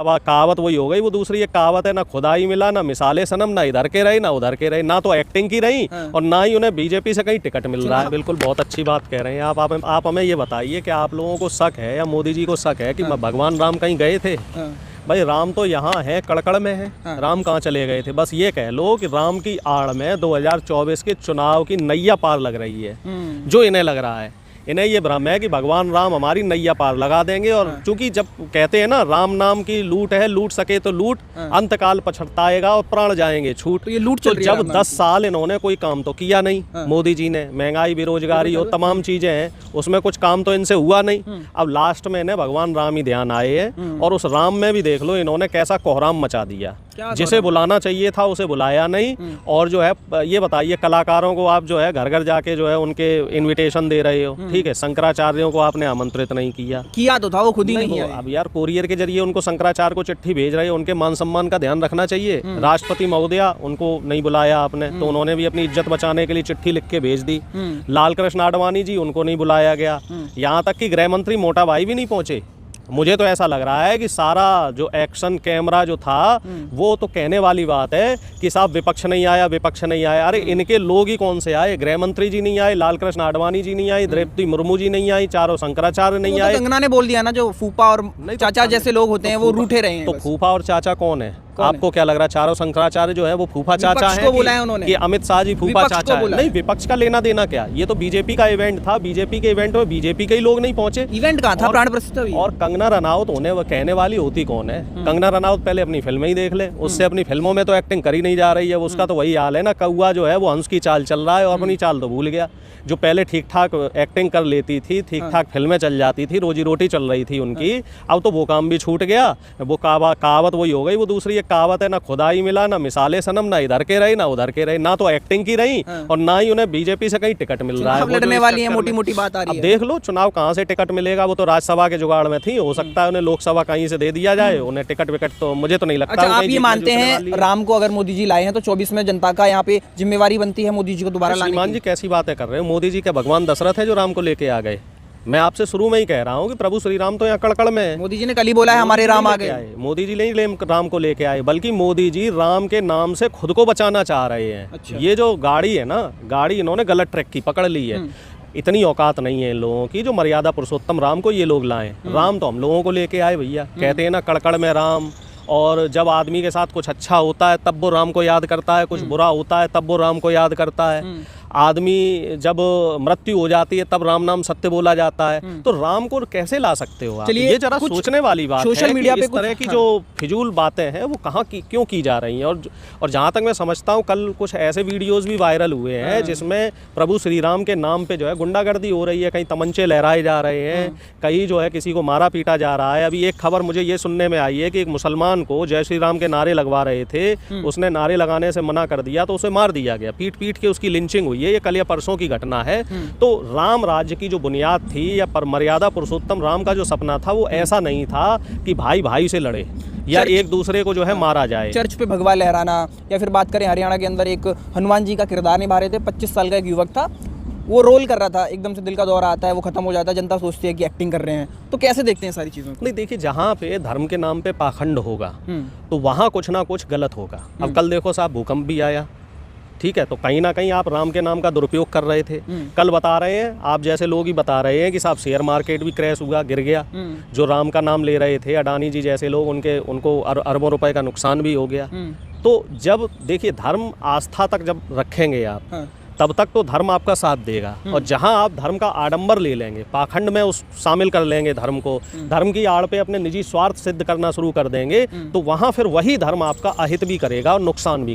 अब कहावत वही हो गई, वो दूसरी एक कहावत है, ना खुदाई मिला ना मिसाले सनम, ना इधर के रहे ना उधर के रहे, ना तो एक्टिंग की रही और ना ही उन्हें बीजेपी से कहीं टिकट मिल रहा है। बिल्कुल बहुत अच्छी बात कह रहे हैं आप हमें ये बताइए कि आप लोगों को शक है या मोदी जी को शक है कि भगवान राम कहीं गए थे? भाई राम तो यहाँ है, कड़कड़ में है। राम कहाँ चले गए थे? बस ये कह लो कि राम की आड़ में 2024 के चुनाव की नैया पार लग रही है। जो इन्हें लग रहा है, इन्हें ये भ्रम है कि भगवान राम हमारी नैया पार लगा देंगे। और चूंकि जब कहते हैं ना राम नाम की लूट है, लूट सके तो लूट, अंतकाल पछताएगा और प्राण जाएंगे छूट। तो ये लूट तो जब 10 साल इन्होंने कोई काम तो किया नहीं, मोदी जी ने, महंगाई बेरोजगारी और तमाम चीजें हैं, उसमें कुछ काम तो इनसे हुआ नहीं। अब लास्ट में इन्हें भगवान राम ही ध्यान आए हैं और उस राम में भी देख लो इन्होंने कैसा कोहराम मचा दिया। जिसे बुलाना चाहिए था उसे बुलाया नहीं। और जो है ये बताइए, कलाकारों को आप जो है घर घर जाके जो है उनके इनविटेशन दे रहे हो, ठीक है, शंकराचार्यों को आपने आमंत्रित नहीं किया तो था, वो खुद ही नहीं आए। अब यार कोरियर के जरिए उनको शंकराचार्य को चिट्ठी भेज रहे हो, उनके मान सम्मान का ध्यान रखना चाहिए। राष्ट्रपति महोदया, उनको नहीं बुलाया आपने, तो उन्होंने भी अपनी इज्जत बचाने के लिए चिट्ठी लिख के भेज दी। लाल कृष्ण आडवाणी जी, उनको नहीं बुलाया गया। यहाँ तक कि गृह मंत्री मोटा भाई भी नहीं पहुंचे। मुझे तो ऐसा लग रहा है कि सारा जो एक्शन कैमरा जो था वो तो कहने वाली बात है कि साहब विपक्ष नहीं आया, विपक्ष नहीं आया। अरे इनके लोग ही कौन से आए? गृह मंत्री जी नहीं आए, लाल कृष्ण आडवाणी जी नहीं आए, द्रौपदी मुर्मू जी नहीं आई, चारों शंकराचार्य नहीं आए। कंगना ने बोल दिया ना, जो फूफा और चाचा जैसे लोग होते हैं वो रूठे रहे हैं। तो फूफा और चाचा कौन है? आपको क्या लग रहा है? चारों शंकराचार्य जो है वो फूफा चाचा है कि अमित शाह जी फूफा चाचा है? नहीं, विपक्ष का लेना देना क्या? ये तो बीजेपी का इवेंट था, बीजेपी के इवेंट में बीजेपी के ही लोग नहीं पहुंचे। इवेंट कहाँ था? प्राण प्रतिष्ठा हुई। और कंगना रनावत होने वो कहने वाली होती कौन है? कंगना रनावत पहले अपनी फिल्में ही देख ले, उससे अपनी फिल्मों में तो एक्टिंग करी नहीं जा रही है। उसका तो वही हाल है ना, कौआ जो है वो हंस की चाल चल रहा है और अपनी चाल तो भूल गया। जो पहले ठीक ठाक एक्टिंग कर लेती थी, ठीक ठाक फिल्में चल जाती थी, रोजी रोटी चल रही थी उनकी, अब तो वो काम भी छूट गया। वो कहावत वही हो गई, वो दूसरी एक कहावत है, ना खुदाई मिला ना मिसाले सनम, ना इधर के रहे ना उधर के रहे, ना तो एक्टिंग की रही और ना ही उन्हें बीजेपी से कहीं टिकट मिल रहा है। लड़ने वाली है, मोटी मोटी बात आ रही है। अब देख लो चुनाव कहाँ से टिकट मिलेगा। वो तो राज्यसभा के जुगाड़ में थी, हो सकता है उन्हें लोकसभा कहीं से दे दिया जाए। उन्हें टिकट विकट तो मुझे तो नहीं लगता। अच्छा, आप ये मानते हैं राम को अगर मोदी जी लाए हैं तो 24 में जनता का यहाँ पे जिम्मेवारी बनती है मोदी जी को दोबारा लाने की? श्रीमान जी कैसी बातें कर रहे हो? मोदी जी क्या भगवान दशरथ है जो राम को लेके आ गए? मैं आपसे शुरू में ही कह रहा हूँ कि प्रभु श्री राम तो यहाँ कड़कड़ में है। मोदी जी ने कल ही बोला है हमारे राम आ गए। मोदी जी नहीं राम को लेके आए, बल्कि मोदी जी राम के नाम से खुद को बचाना चाह रहे हैं। अच्छा। ये जो गाड़ी है ना, गाड़ी इन्होंने गलत ट्रैक की पकड़ ली है। इतनी औकात नहीं है इन लोगों की जो मर्यादा पुरुषोत्तम राम को ये लोग लाएं। राम तो हम लोगों को लेके आए भैया। कहते हैं ना कड़कड़ में राम, और जब आदमी के साथ कुछ अच्छा होता है तब वो राम को याद करता है, कुछ बुरा होता है तब वो राम को याद करता है। आदमी जब मृत्यु हो जाती है तब राम नाम सत्य बोला जाता है। तो राम को कैसे ला सकते हो आप? ये जरा सोचने वाली बात है। सोशल मीडिया पे इस तरह की जो फिजूल बातें हैं वो कहाँ की क्यों की जा रही हैं? और जहाँ तक मैं समझता हूँ कल कुछ ऐसे वीडियोस भी वायरल हुए हैं जिसमें प्रभु श्री राम के नाम पे जो है गुंडागर्दी हो रही है, कहीं तमंचे लहराए जा रहे हैं, कहीं जो है किसी को मारा पीटा जा रहा है। अभी एक खबर मुझे ये सुनने में आई है कि एक मुसलमान को जय श्री राम के नारे लगवा रहे थे, उसने नारे लगाने से मना कर दिया तो उसे मार दिया गया, पीट पीट के उसकी लिंचिंग हुई है। ये कल या परसों की घटना है। तो राम राज्य की जो बुनियाद थी या मर्यादा पुरुषोत्तम राम का जो सपना था वो ऐसा नहीं था कि भाई भाई से लड़े या एक दूसरे को जो है मारा जाए। चर्च पे भगवा लहराना, या फिर बात करें हरियाणा के अंदर एक हनुमान जी का किरदार निभा रहे थे, 25 साल का एक युवक था, वो रोल कर रहा था, एकदम से दिल का दौरा आता है, वो खत्म हो जाता है, जनता सोचती है कि एक्टिंग कर रहे हैं। तो कैसे देखते हैं सारी चीज़ों को? नहीं देखिए, जहाँ पे धर्म के नाम पे पाखंड होगा तो वहाँ कुछ ना कुछ गलत होगा। अब कल देखो साहब भूकंप भी आया, ठीक है, तो कहीं ना कहीं आप राम के नाम का दुरुपयोग कर रहे थे। कल बता रहे हैं, आप जैसे लोग ही बता रहे हैं कि साहब शेयर मार्केट भी क्रैश हुआ, गिर गया। जो राम का नाम ले रहे थे अडानी जी जैसे लोग, उनको अरबों रुपए का नुकसान भी हो गया। तो जब देखिए धर्म आस्था तक जब रखेंगे आप तब तक तो धर्म आपका साथ देगा। और जहां आप धर्म का आडंबर ले लेंगे, पाखंड में उस शामिल कर लेंगे धर्म को, धर्म की आड़ पे अपने निजी स्वार्थ सिद्ध करना शुरू कर देंगे, तो वहां फिर वही धर्म आपका अहित भी करेगा और नुकसान भी करेगा।